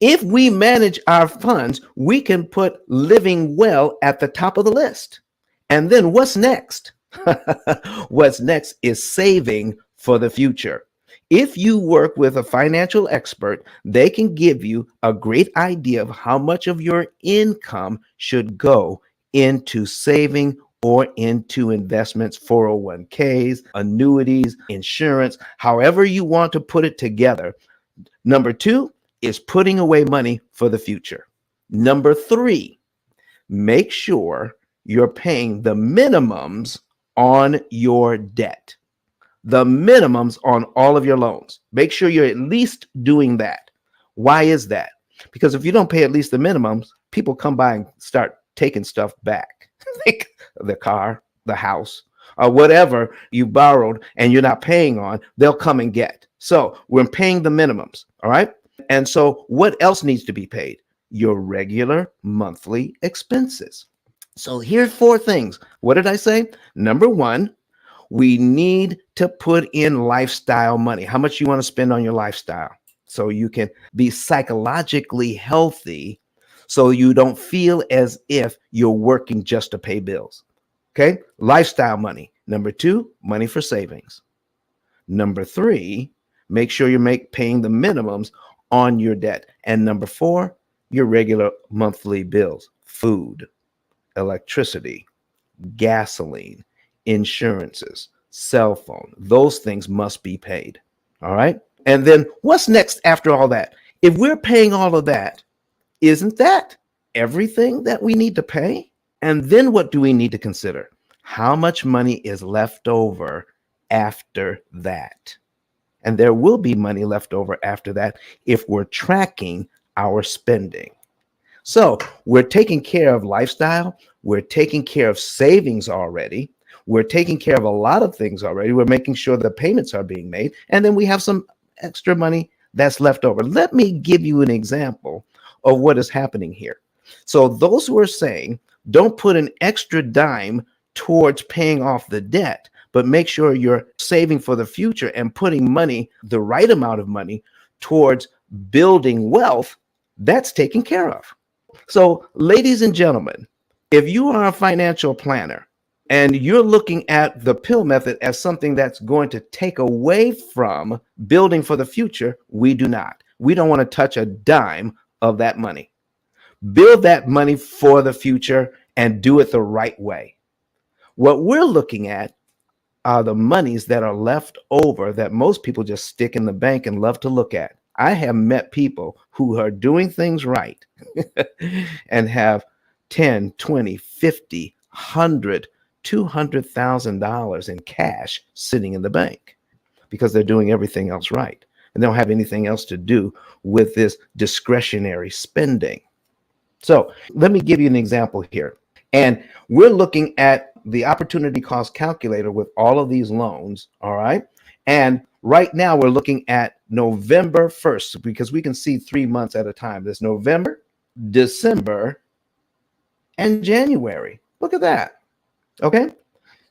If we manage our funds, we can put living well at the top of the list. And then what's next? What's next is saving for the future. If you work with a financial expert, they can give you a great idea of how much of your income should go into saving or into investments, 401ks, annuities, insurance, however you want to put it together. Number two is putting away money for the future. Number three, make sure you're paying the minimums on your debt, the minimums on all of your loans. Make sure you're at least doing that. Why is that? Because if you don't pay at least the minimums, people come by and start taking stuff back, like the car, the house, or whatever you borrowed and you're not paying on, they'll come and get. So we're paying the minimums, all right? And so what else needs to be paid? Your regular monthly expenses. So here's four things. What did I say? Number one, we need to put in lifestyle money. How much you want to spend on your lifestyle so you can be psychologically healthy, so you don't feel as if you're working just to pay bills. Okay? Lifestyle money. Number two, money for savings. Number three, make sure you're paying the minimums on your debt. And number four, your regular monthly bills, food, electricity, gasoline, insurances, cell phone. Those things must be paid. All right. And then what's next after all that? If we're paying all of that, isn't that everything that we need to pay? And then what do we need to consider? How much money is left over after that? And there will be money left over after that if we're tracking our spending. So we're taking care of lifestyle. We're taking care of savings already. We're taking care of a lot of things already. We're making sure the payments are being made. And then we have some extra money that's left over. Let me give you an example of what is happening here. So those who are saying, don't put an extra dime towards paying off the debt, but make sure you're saving for the future and putting money, the right amount of money, towards building wealth, that's taken care of. So, ladies and gentlemen, if you are a financial planner and you're looking at the P.I.L.L method as something that's going to take away from building for the future, we do not. We don't want to touch a dime of that money. Build that money for the future and do it the right way. What we're looking at are the monies that are left over that most people just stick in the bank and love to look at. I have met people who are doing things right and have 10, 20, 50, 100, $200,000 in cash sitting in the bank because they're doing everything else right. And they don't have anything else to do with this discretionary spending. So let me give you an example here. And we're looking at the opportunity cost calculator with all of these loans. All right. And right now we're looking at November 1st because we can see 3 months at a time. There's November, December, and January. Look at that. Okay.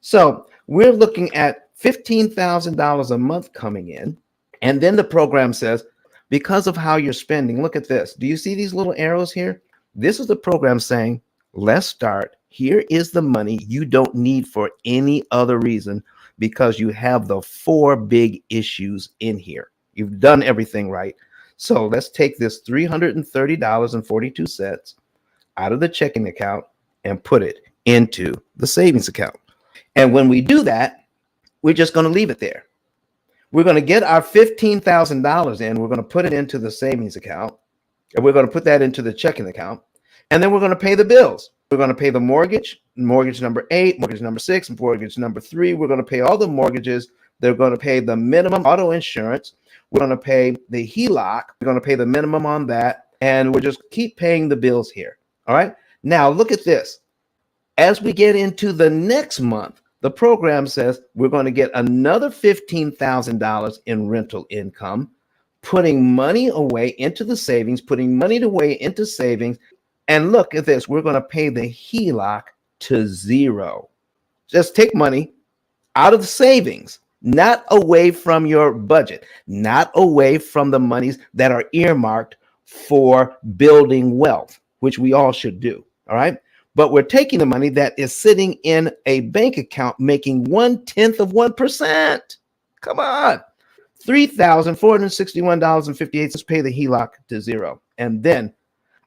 So we're looking at $15,000 a month coming in. And then the program says, because of how you're spending, look at this. Do you see these little arrows here? This is the program saying, let's start. Here is the money you don't need for any other reason because you have the four big issues in here. You've done everything right. So let's take this $330.42 out of the checking account and put it into the savings account. And when we do that, we're just going to leave it there. We're going to get our $15,000 in. We're going to put it into the savings account. And we're going to put that into the checking account. And then we're going to pay the bills. We're going to pay the mortgage number 8, mortgage number 6, mortgage number 3. We're going to pay all the mortgages. They're going to pay the minimum auto insurance. We're going to pay the HELOC. We're going to pay the minimum on that. And we'll just keep paying the bills here. All right. Now look at this. As we get into the next month, the program says we're going to get another $15,000 in rental income, putting money away into the savings, putting money away into savings. And look at this. We're going to pay the HELOC to zero. Just take money out of the savings, not away from your budget, not away from the monies that are earmarked for building wealth, which we all should do. All right. But we're taking the money that is sitting in a bank account making 0.1%. Come on. $3,461.58 pay the HELOC to zero. And then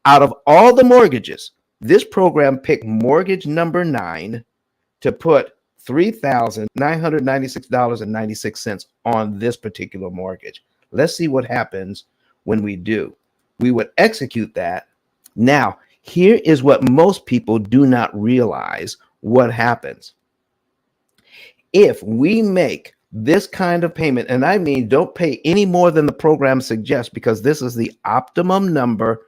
out of all the mortgages, this program picked mortgage number 9 to put $3,996.96 on this particular mortgage. Let's see what happens when we do. We would execute that. Now, here is what most people do not realize what happens. If we make this kind of payment, and I mean, don't pay any more than the program suggests, because this is the optimum number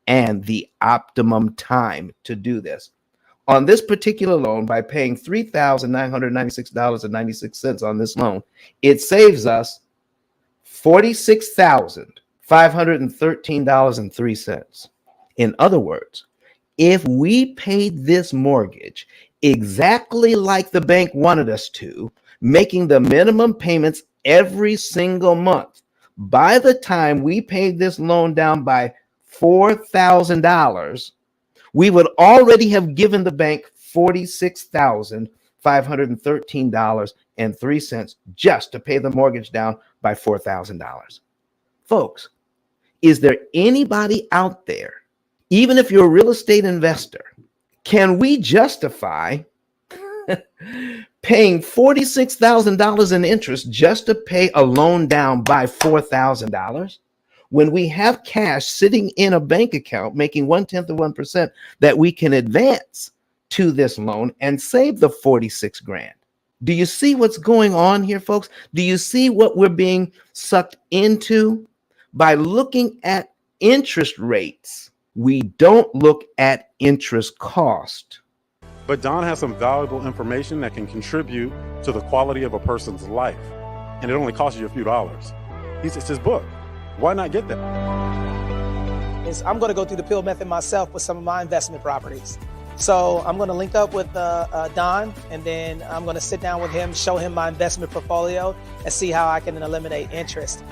and the optimum time to do this. On this particular loan, by paying $3,996.96 on this loan, it saves us $46,513.03. In other words, if we paid this mortgage exactly like the bank wanted us to, making the minimum payments every single month, by the time we paid this loan down by $4,000, we would already have given the bank $46,513.03 just to pay the mortgage down by $4,000. Folks, is there anybody out there, even if you're a real estate investor, can we justify paying $46,000 in interest just to pay a loan down by $4,000 when we have cash sitting in a bank account making 0.1% that we can advance to this loan and save the 46 grand? Do you see what's going on here, folks? Do you see what we're being sucked into? By looking at interest rates, we don't look at interest cost. But Don has some valuable information that can contribute to the quality of a person's life. And it only costs you a few dollars. It's his book. Why not get that? I'm going to go through the P.I.L.L method myself with some of my investment properties. So I'm going to link up with Don, and then I'm going to sit down with him, show him my investment portfolio, and see how I can eliminate interest.